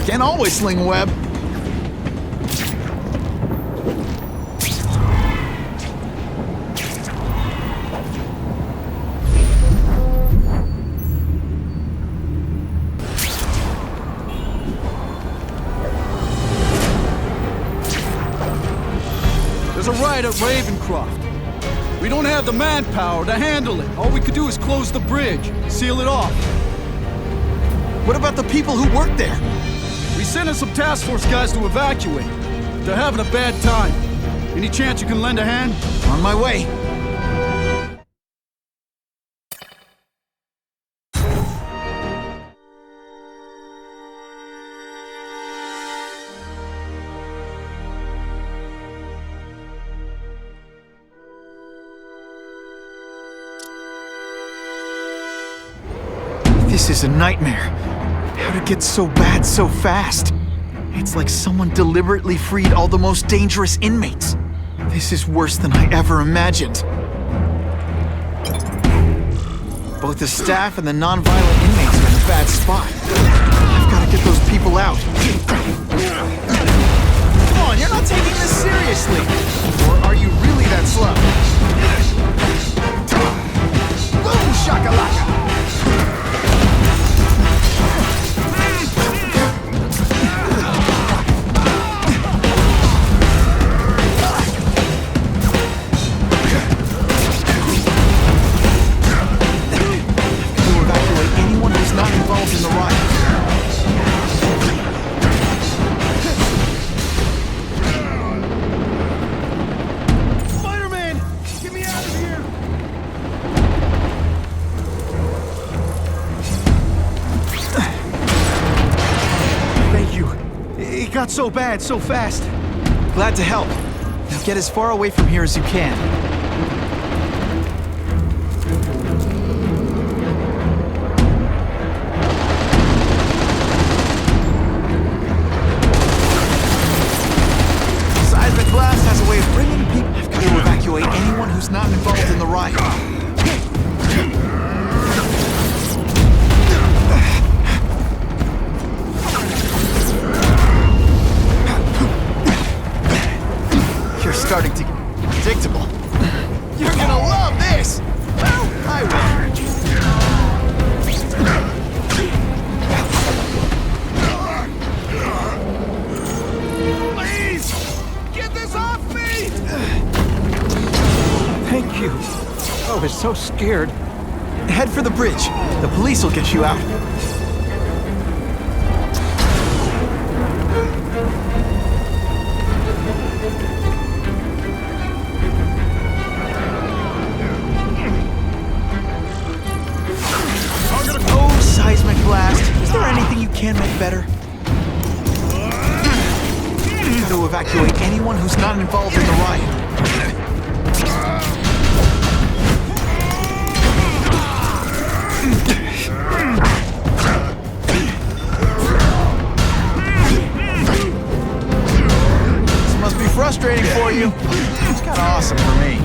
Can't always sling a web. There's a riot at Ravencroft. We don't have the manpower to handle it. All we could do is close the bridge, seal it off. What about the people who work there? We sent in some task force guys to evacuate. They're having a bad time. Any chance you can lend a hand? On my way. This is a nightmare. How'd it get so bad so fast? It's like someone deliberately freed all the most dangerous inmates. This is worse than I ever imagined. Both the staff and the non-violent inmates are in a bad spot. I've got to get those people out. Come on, you're not taking this seriously. Or are you really that slow? Boom, shakalaka! Got so bad, so fast. Glad to help. Now get as far away from here as you can. Seismic blast has a way of bringing people. I've got to evacuate anyone who's not involved in the riot. Starting to get predictable. You're gonna love this! Well, I will. Please! Get this off me! Thank you. I was so scared. Head for the bridge. The police will get you out. Seismic blast. Is there anything you can make better? Got to evacuate anyone who's not involved in the riot. This must be frustrating for you. It's kind of awesome for me.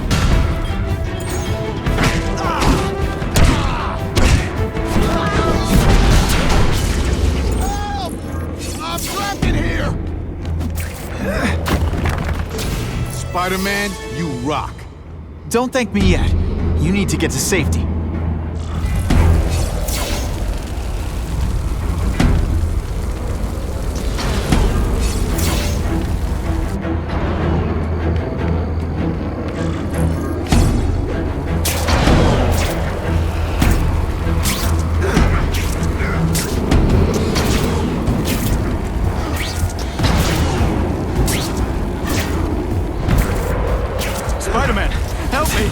Spider-Man, you rock. Don't thank me yet. You need to get to safety. Spider-Man, help me!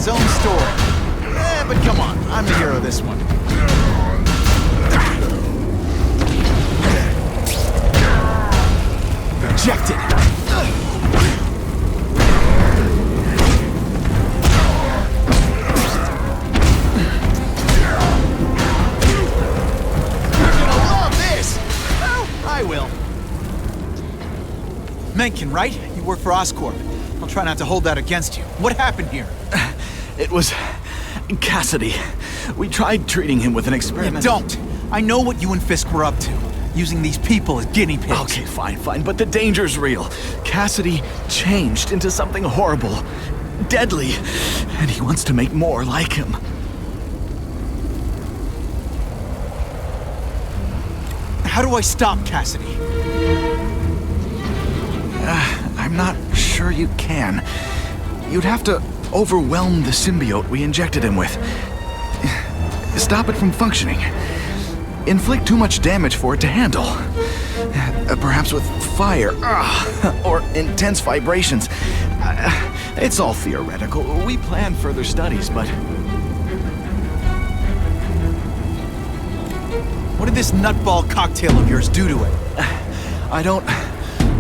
his own story. But come on, I'm the hero of this one. Rejected. You're gonna love this! Well, I will. Mencken, right? You work for Oscorp. I'll try not to hold that against you. What happened here? It was Cassidy. We tried treating him with an experiment. Don't! I know what you and Fisk were up to. Using these people as guinea pigs. Okay, fine, but the danger's real. Cassidy changed into something horrible, deadly, and he wants to make more like him. How do I stop Cassidy? I'm not sure you can. You'd have to overwhelm the symbiote we injected him with. Stop it from functioning. Inflict too much damage for it to handle. Perhaps with fire, or intense vibrations. It's all theoretical. We plan further studies, but... What did this nutball cocktail of yours do to it? I don't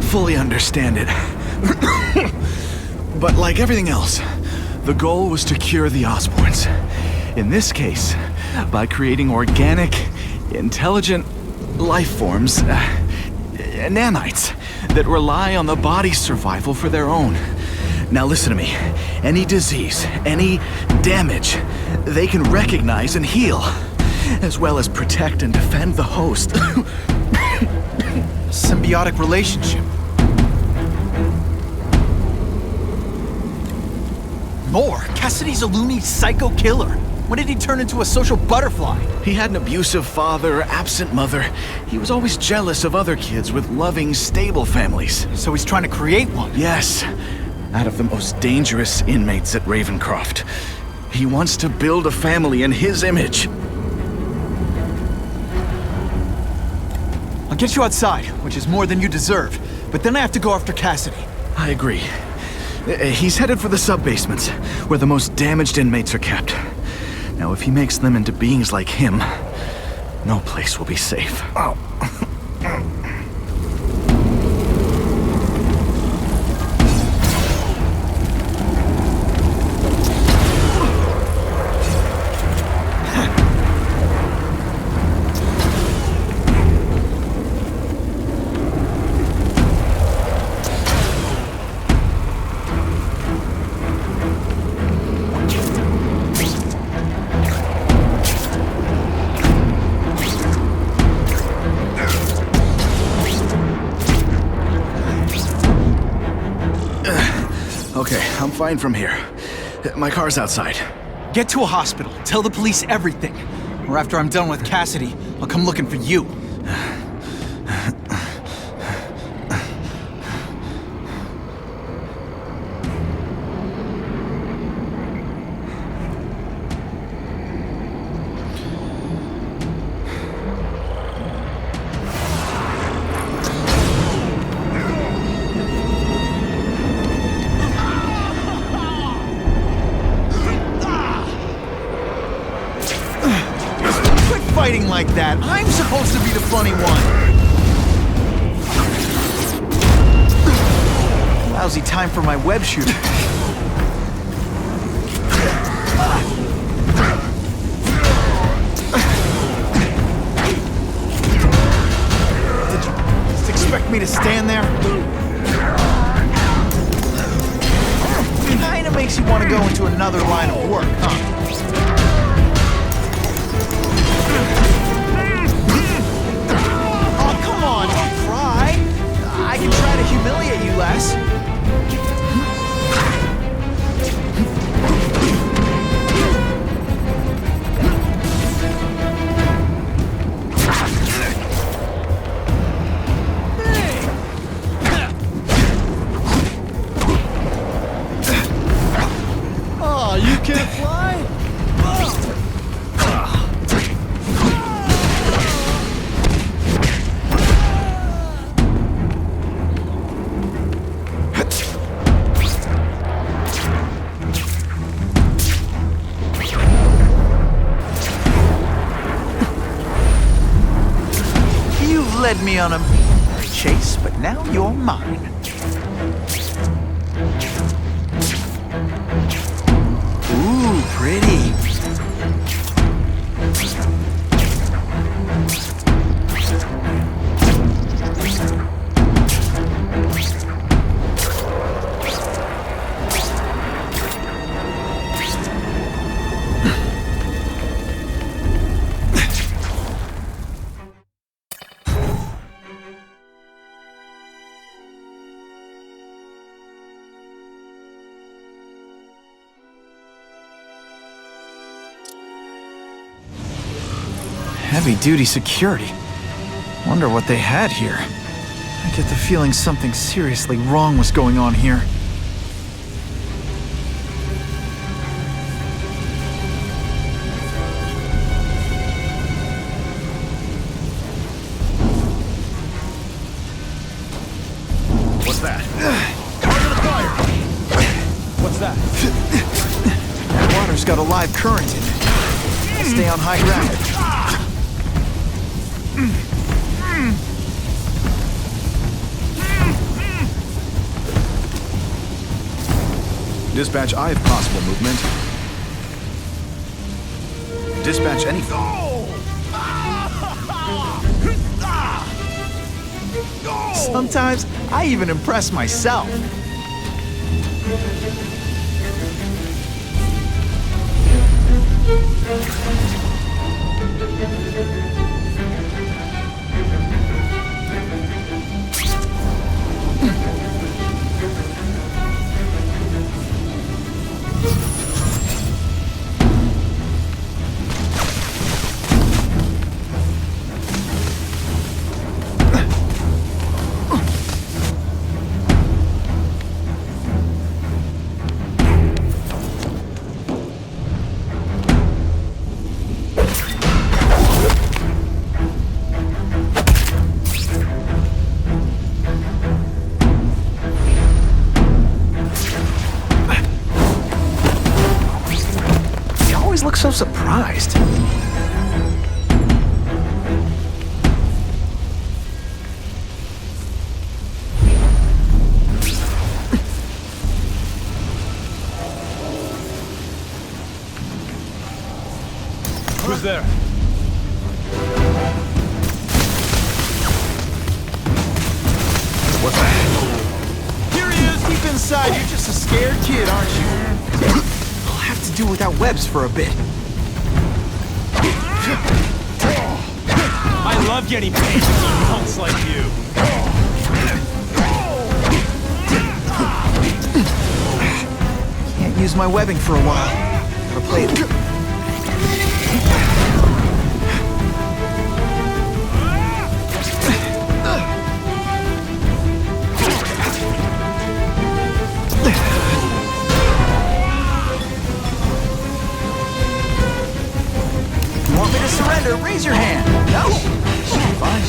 fully understand it. But like everything else, the goal was to cure the Osborns. In this case, by creating organic, intelligent life forms, nanites, that rely on the body's survival for their own. Now listen to me. Any disease, any damage, they can recognize and heal, as well as protect and defend the host. Symbiotic relationship. More? Cassidy's a loony psycho killer. When did he turn into a social butterfly? He had an abusive father, absent mother. He was always jealous of other kids with loving, stable families. So he's trying to create one? Yes, out of the most dangerous inmates at Ravencroft. He wants to build a family in his image. I'll get you outside, which is more than you deserve. But then I have to go after Cassidy. I agree. He's headed for the sub-basements, where the most damaged inmates are kept. Now, if he makes them into beings like him, no place will be safe. Oh. Okay, I'm fine from here. My car's outside. Get to a hospital. Tell the police everything. Or after I'm done with Cassidy, I'll come looking for you. Fighting like that. I'm supposed to be the funny one. Lousy time for my web shooter. Did you just expect me to stand there? Kinda makes you want to go into another line of work, huh? I can try to humiliate you less. Oh, you can't fly? led me on a merry chase, but now you're mine. Ooh, pretty. Heavy-duty security. Wonder what they had here. I get the feeling something seriously wrong was going on here. What's that? Target fire! What's that? That water's got a live current in it. I'll stay on high ground. Dispatch, I have possible movement. Dispatch anything. Sometimes I even impress myself. Look so surprised. Who's there? What's that? Here he is, deep inside. You're just a scared kid, aren't you? I'll have to do without webs for a bit. I love getting paid to keep punks like you. Can't use my webbing for a while. Gotta play it. Want me to surrender? Raise your hand. No? Fine.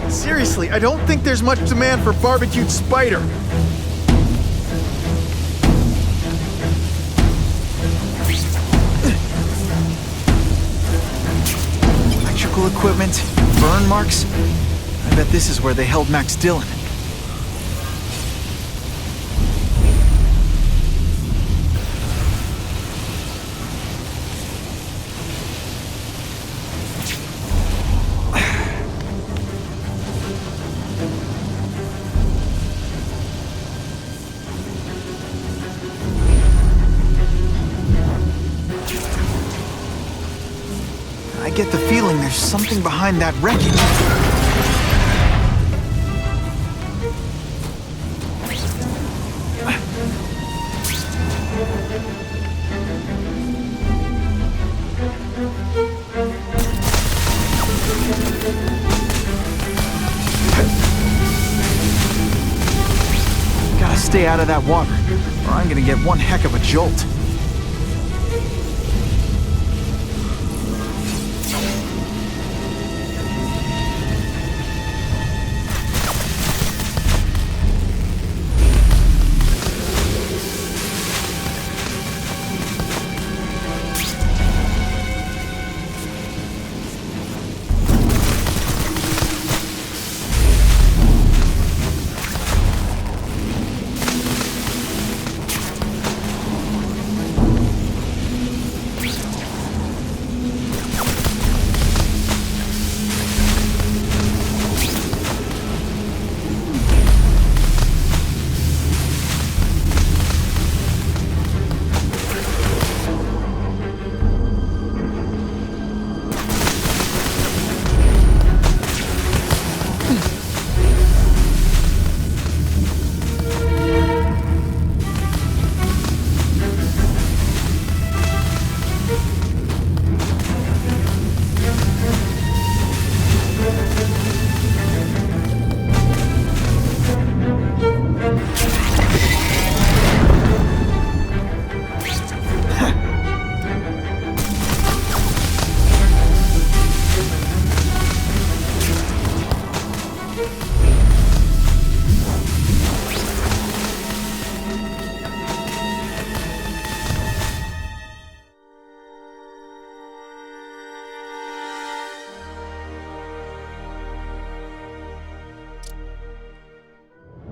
Seriously, I don't think there's much demand for barbecued spider. equipment, burn marks. I bet this is where they held Max Dillon. I get the feeling there's something behind that wreckage. Gotta stay out of that water, or I'm gonna get one heck of a jolt.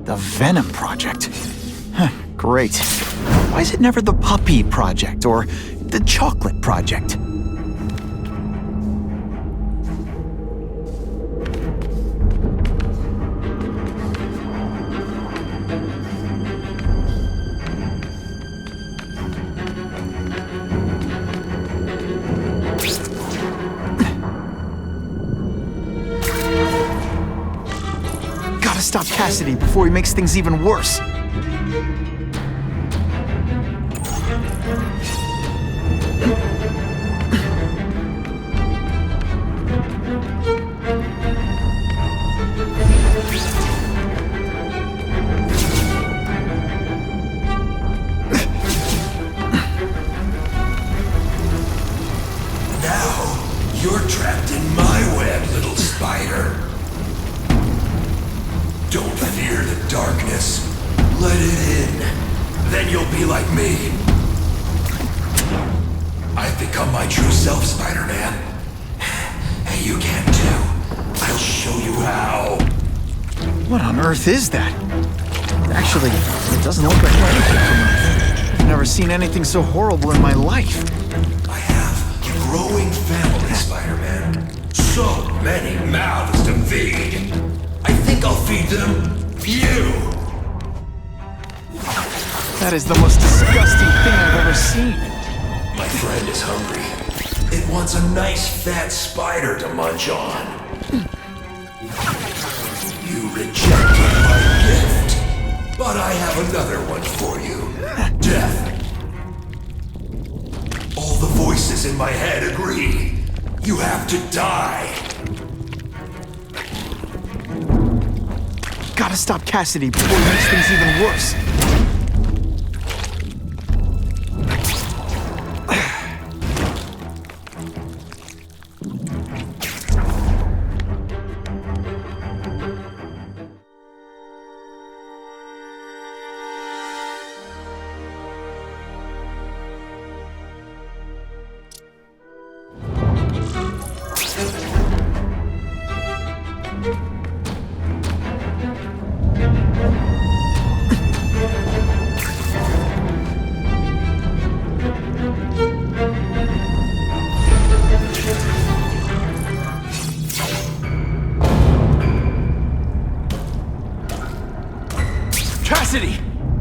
The Venom Project? Huh, great. Why is it never the Puppy Project or the Chocolate Project? Stop Cassidy before he makes things even worse. Now, you're trapped in my web, little spider. Don't fear the darkness. Let it in. Then you'll be like me. I've become my true self, Spider-Man. And you can too. I'll show you how. What on earth is that? Actually, it doesn't look like anything from Earth. I've never seen anything so horrible in my life. I have a growing family, Spider-Man. So many mouths to feed. I think I'll feed them you! That is the most disgusting thing I've ever seen. My friend is hungry. It wants a nice fat spider to munch on. You rejected my gift, but I have another one for you. Death. All the voices in my head agree. You have to die. Gotta stop Cassidy before he makes things even worse. Cassidy!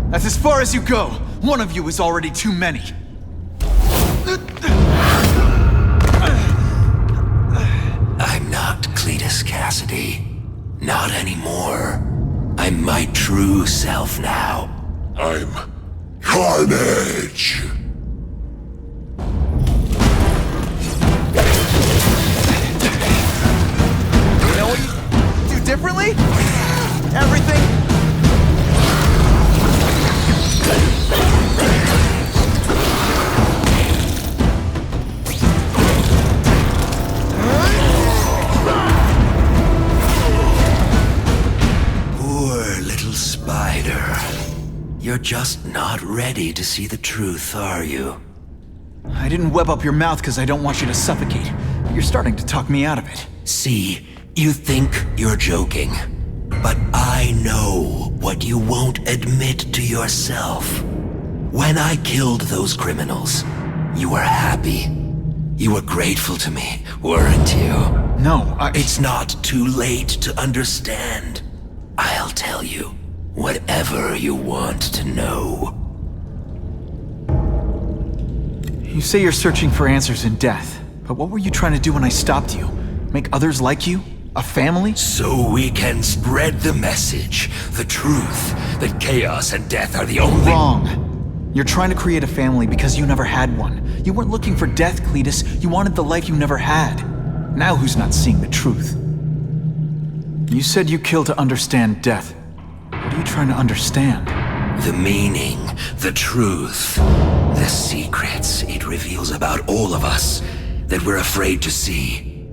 That's as far as you go. One of you is already too many. I'm not Cletus Cassidy. Not anymore. I'm my true self now. I'm Carnage! You know what you do differently? Everything? Poor little spider. You're just not ready to see the truth, are you? I didn't web up your mouth because I don't want you to suffocate. But you're starting to talk me out of it. See, you think you're joking. But I know what you won't admit to yourself. When I killed those criminals, you were happy. You were grateful to me, weren't you? No, It's not too late to understand. I'll tell you whatever you want to know. You say you're searching for answers in death. But what were you trying to do when I stopped you? Make others like you? A family? So we can spread the message, the truth, that chaos and death are the only— Wrong. You're trying to create a family because you never had one. You weren't looking for death, Cletus. You wanted the life you never had. Now who's not seeing the truth? You said you kill to understand death. What are you trying to understand? The meaning, the truth, the secrets it reveals about all of us that we're afraid to see.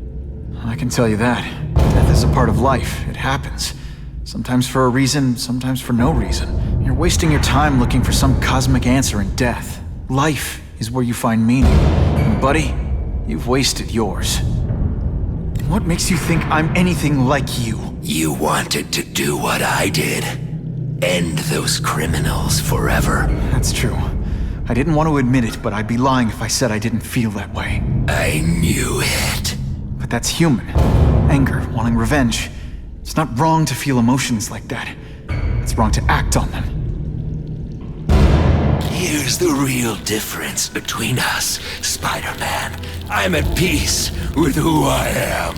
I can tell you that. Death is a part of life. It happens. Sometimes for a reason, sometimes for no reason. You're wasting your time looking for some cosmic answer in death. Life is where you find meaning. And buddy, you've wasted yours. What makes you think I'm anything like you? You wanted to do what I did. End those criminals forever. That's true. I didn't want to admit it, but I'd be lying if I said I didn't feel that way. I knew it. But that's human. Anger, wanting revenge. It's not wrong to feel emotions like that. It's wrong to act on them. Here's the real difference between us, Spider-Man. I'm at peace with who I am.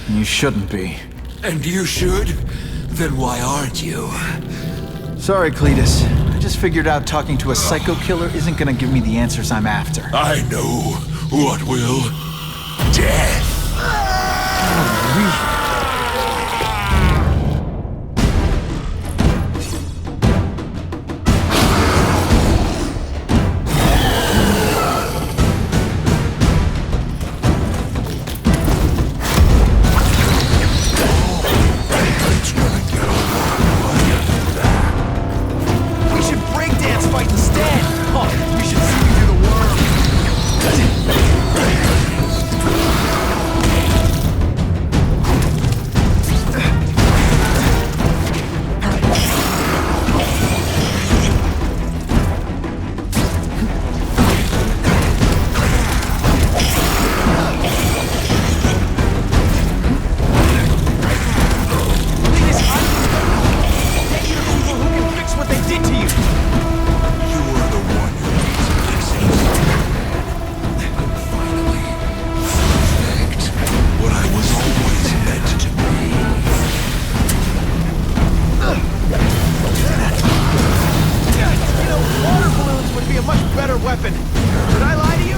You shouldn't be. And you should? Then why aren't you? Sorry, Cletus. I just figured out talking to a psycho killer isn't gonna give me the answers I'm after. I know what will. Death. We should breakdance fight instead! Oh, you should see me do the worm! Weapon. Did I lie to you?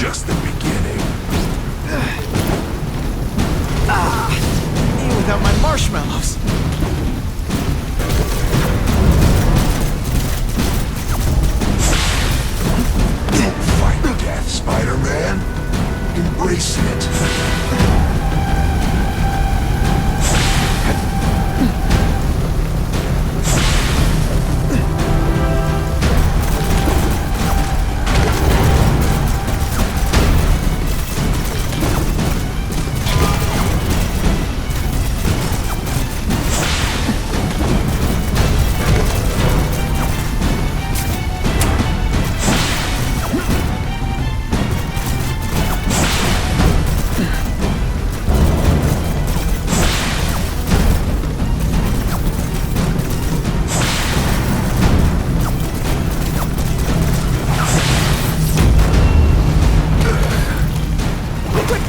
just the beginning. Me without my marshmallows. Don't fight death, Spider-Man. Embrace it.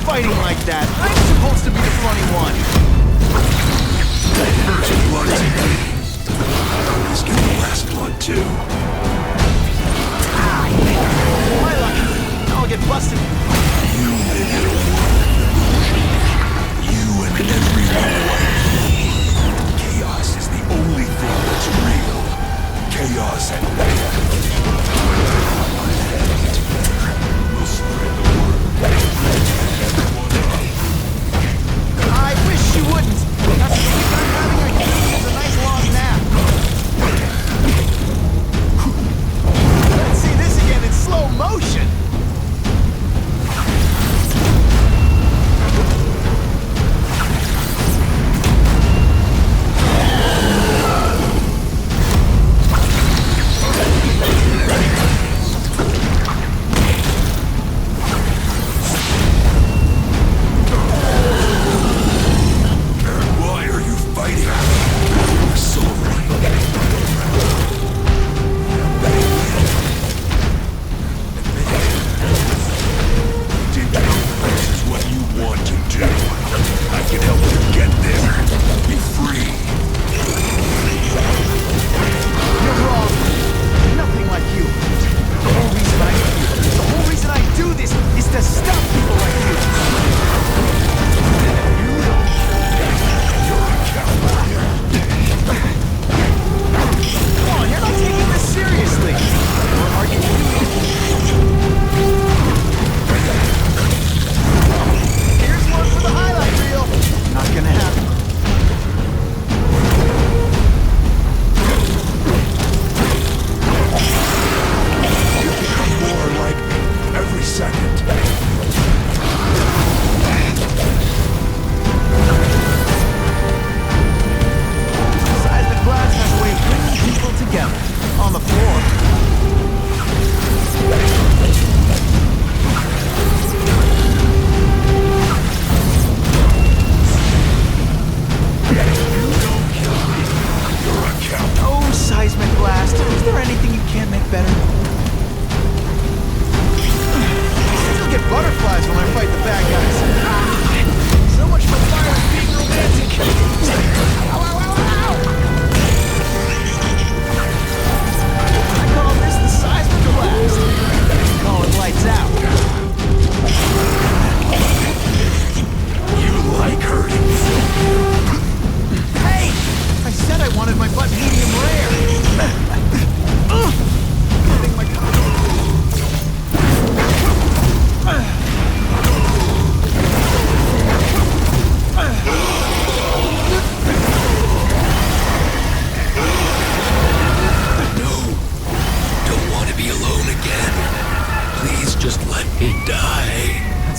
Fighting like that. I'm supposed to be the funny one. First blood to me. Let's get the last blood too. My luck. I'll get busted. You live in a world of illusion. You and everyone like you. Chaos is the only thing that's real. Chaos and death. We'll spread the word. I wish you wouldn't. After the week I'm having, I could use a nice long nap. Let's see this again in slow motion.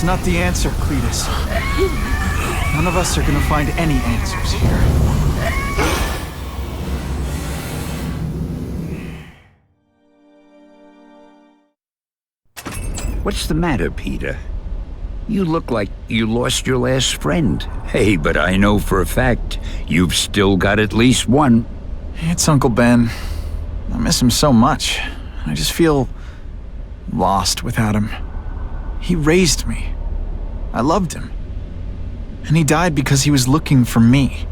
Not the answer, Cletus. None of us are gonna find any answers here. What's the matter, Peter? You look like you lost your last friend. Hey, but I know for a fact you've still got at least one. It's Uncle Ben. I miss him so much. I just feel lost without him. He raised me. I loved him. And he died because he was looking for me.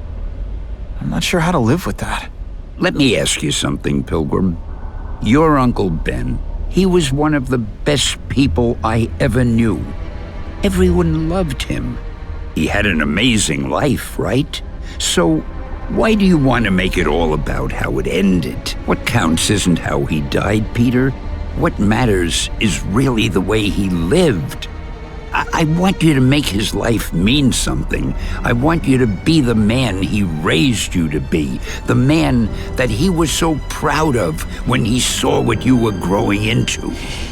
I'm not sure how to live with that. Let me ask you something, Pilgrim. Your Uncle Ben, He was one of the best people I ever knew. Everyone loved him. He had an amazing life, right? So, why do you want to make it all about how it ended? What counts isn't how he died, Peter. What matters is really the way he lived. I want you to make his life mean something. I want you to be the man he raised you to be. The man that he was so proud of when he saw what you were growing into.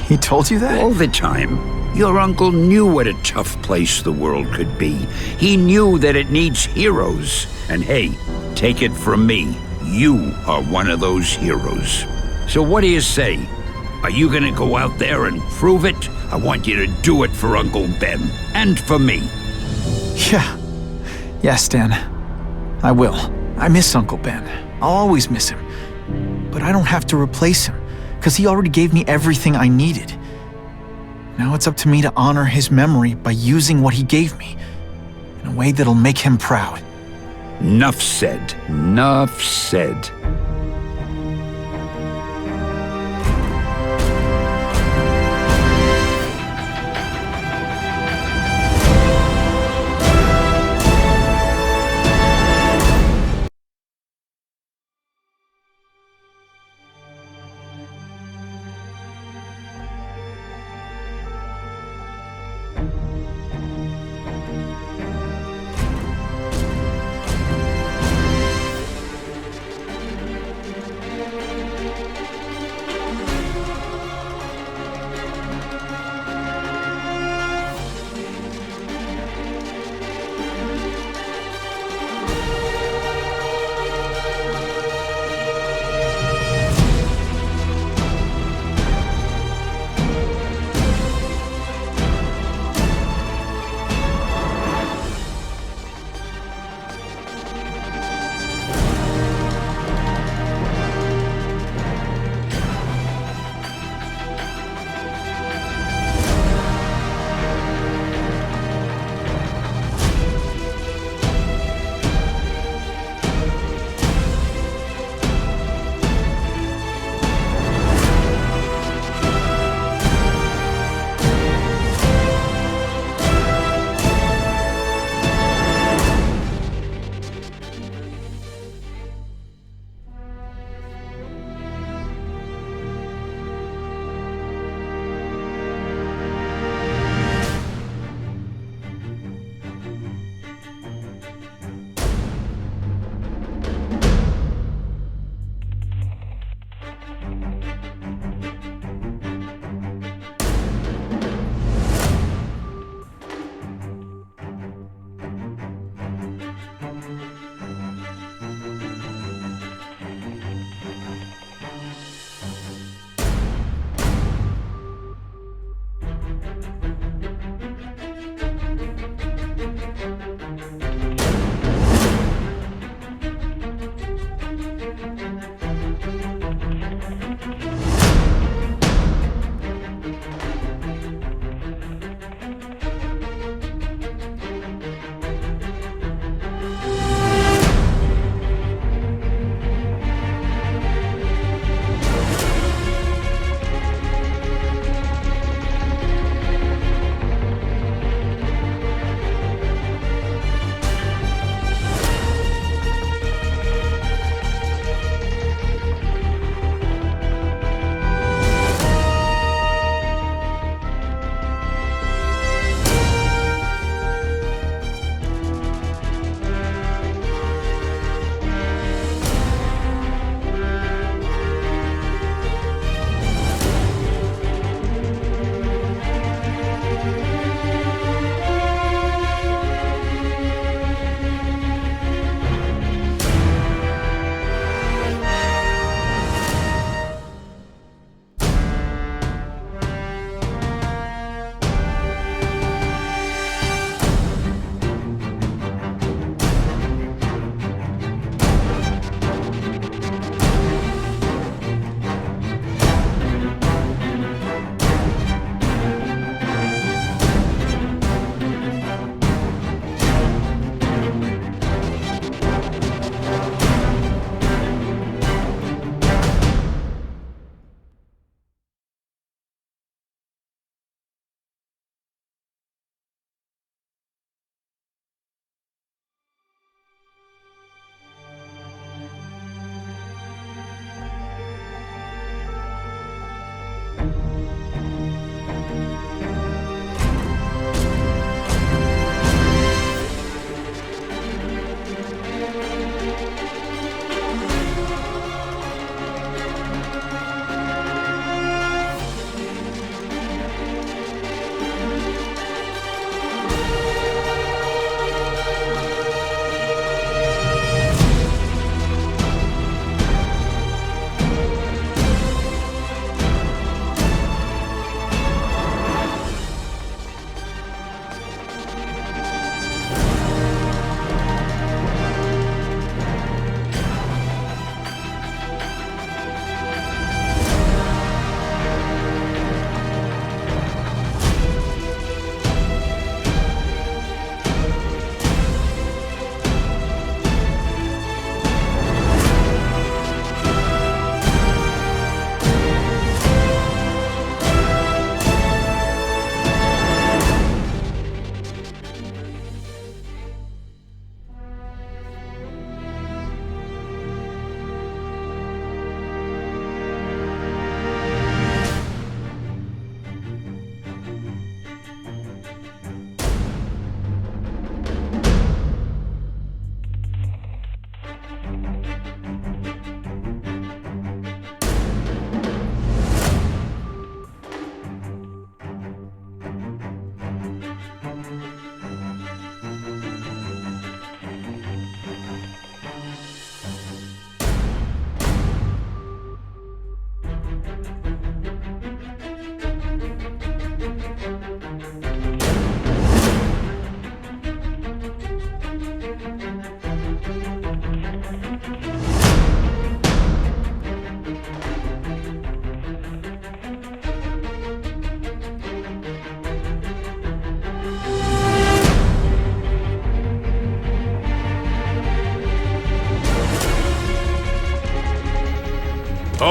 He told you that? All the time. Your uncle knew what a tough place the world could be. He knew that it needs heroes. And hey, take it from me, you are one of those heroes. So what do you say? Are you gonna go out there and prove it? I want you to do it for Uncle Ben, and for me. Yeah. Yes, Stan. I will. I miss Uncle Ben. I'll always miss him. But I don't have to replace him, because he already gave me everything I needed. Now it's up to me to honor his memory by using what he gave me, in a way that'll make him proud. Nuff said. Nuff said.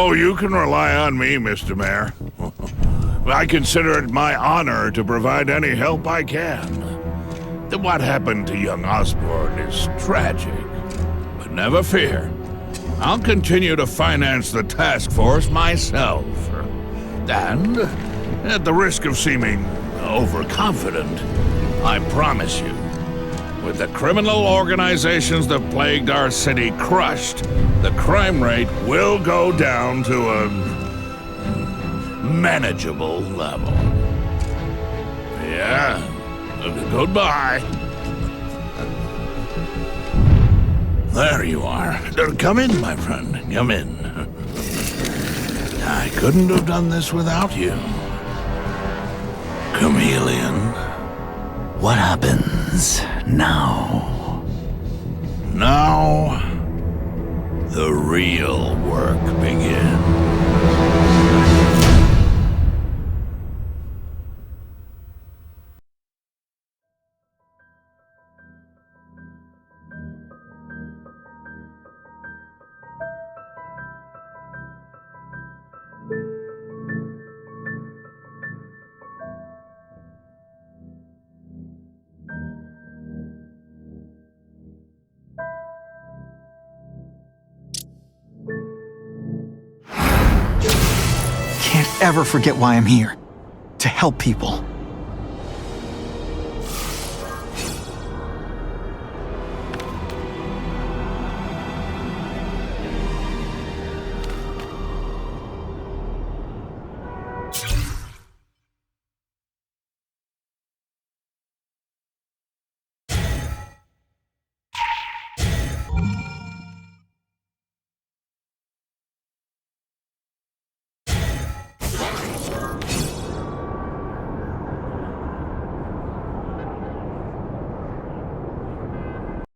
Oh, you can rely on me, Mr. Mayor. I consider it my honor to provide any help I can. What happened to young Osborn is tragic, but never fear. I'll continue to finance the task force myself. And, at the risk of seeming overconfident, I promise you, with the criminal organizations that plagued our city crushed, the crime rate will go down to a manageable level. Yeah, goodbye. There you are. Come in, my friend. Come in. I couldn't have done this without you. Chameleon. What happens now? Now, the real work begins. Can't ever forget why I'm here. To help people.